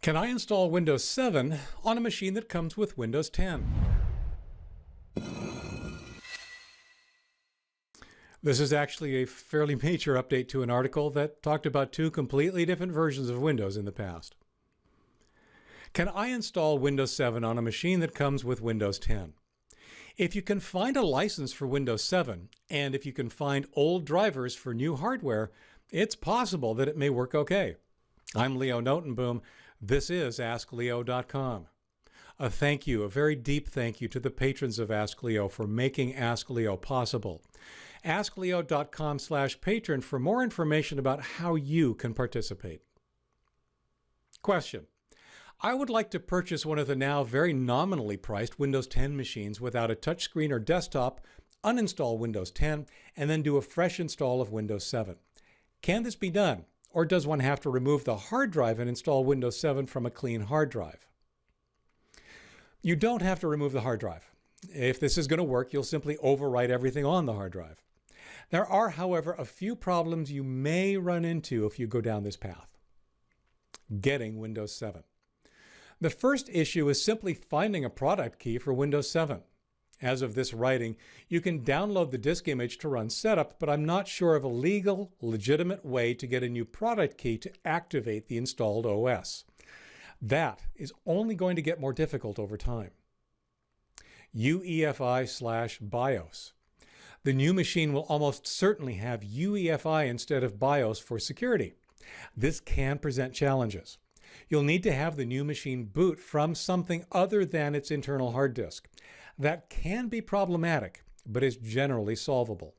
Can I install Windows 7 on a machine that comes with Windows 10? This is actually a fairly major update to an article that talked about two completely different versions of Windows in the past. Can I install Windows 7 on a machine that comes with Windows 10? If you can find a license for Windows 7, and if you can find old drivers for new hardware, it's possible that it may work okay. I'm Leo Notenboom. This is askleo.com. A thank you, a very deep thank you to the patrons of Ask Leo for making Ask Leo possible. askleo.com/patron for more information about how you can participate. Question. I would like to purchase one of the now very nominally priced Windows 10 machines without a touchscreen or desktop, uninstall Windows 10, and then do a fresh install of Windows 7. Can this be done? Or does one have to remove the hard drive and install Windows 7 from a clean hard drive? You don't have to remove the hard drive. If this is going to work, you'll simply overwrite everything on the hard drive. There are, however, a few problems you may run into if you go down this path. Getting Windows 7. The first issue is simply finding a product key for Windows 7. As of this writing, you can download the disk image to run setup, but I'm not sure of a legal, legitimate way to get a new product key to activate the installed OS. That is only going to get more difficult over time. UEFI/BIOS. The new machine will almost certainly have UEFI instead of BIOS for security. This can present challenges. You'll need to have the new machine boot from something other than its internal hard disk. That can be problematic, but is generally solvable.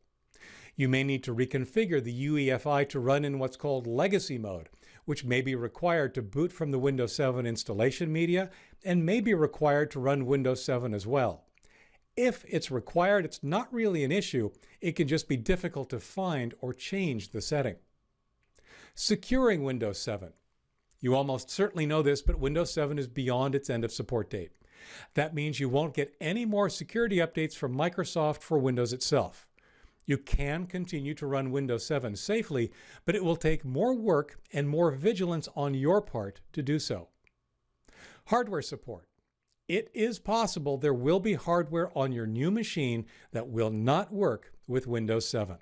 You may need to reconfigure the UEFI to run in what's called legacy mode, which may be required to boot from the Windows 7 installation media and may be required to run Windows 7 as well. If it's required, it's not really an issue. It can just be difficult to find or change the setting. Securing Windows 7. You almost certainly know this, but Windows 7 is beyond its end of support date. That means you won't get any more security updates from Microsoft for Windows itself. You can continue to run Windows 7 safely, but it will take more work and more vigilance on your part to do so. Hardware support. It is possible there will be hardware on your new machine that will not work with Windows 7.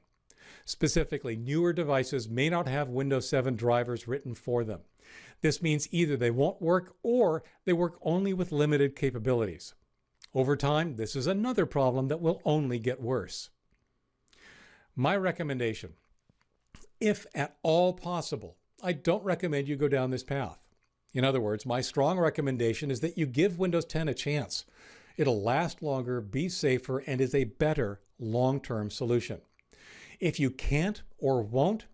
Specifically, newer devices may not have Windows 7 drivers written for them. This means either they won't work or they work only with limited capabilities. Over time, this is another problem that will only get worse. My recommendation, if at all possible, I don't recommend you go down this path. In other words, my strong recommendation is that you give Windows 10 a chance. It'll last longer, be safer, and is a better long-term solution. If you can't or won't,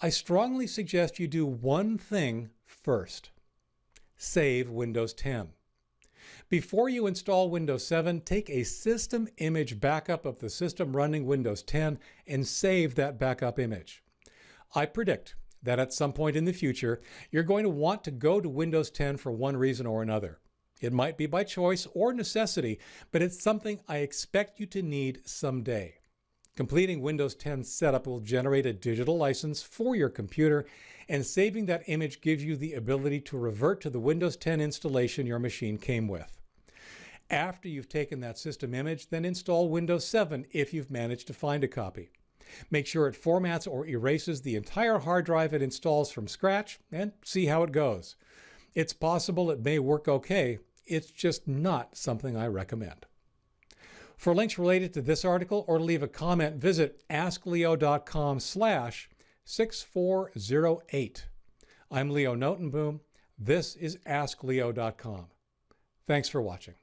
I strongly suggest you do one thing first. Save Windows 10. Before you install Windows 7, take a system image backup of the system running Windows 10 and save that backup image. I predict that at some point in the future, you're going to want to go to Windows 10 for one reason or another. It might be by choice or necessity, but it's something I expect you to need someday. Completing Windows 10 setup will generate a digital license for your computer, and saving that image gives you the ability to revert to the Windows 10 installation your machine came with. After you've taken that system image, then install Windows 7 if you've managed to find a copy. Make sure it formats or erases the entire hard drive it installs from scratch and see how it goes. It's possible it may work okay. It's just not something I recommend. For links related to this article or to leave a comment, visit askleo.com/6408. I'm Leo Notenboom. This is askleo.com. Thanks for watching.